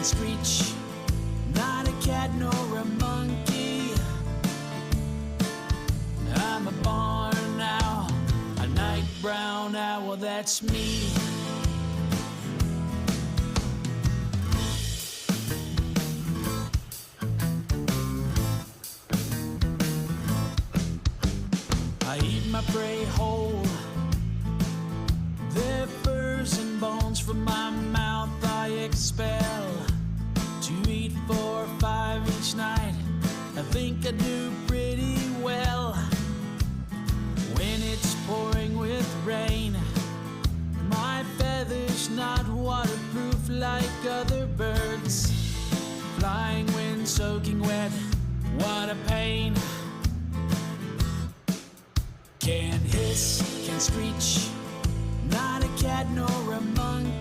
screech, not a cat nor a monkey. I'm a barn owl, a night brown owl, that's me. I eat my prey whole, their furs and bones from my mouth I expel. To eat 4 or 5 each night, I think I do pretty well. When it's pouring with rain, my feathers not waterproof like other birds. Flying when soaking wet, what a pain. Can't hiss, can't screech, not a cat nor a monkey.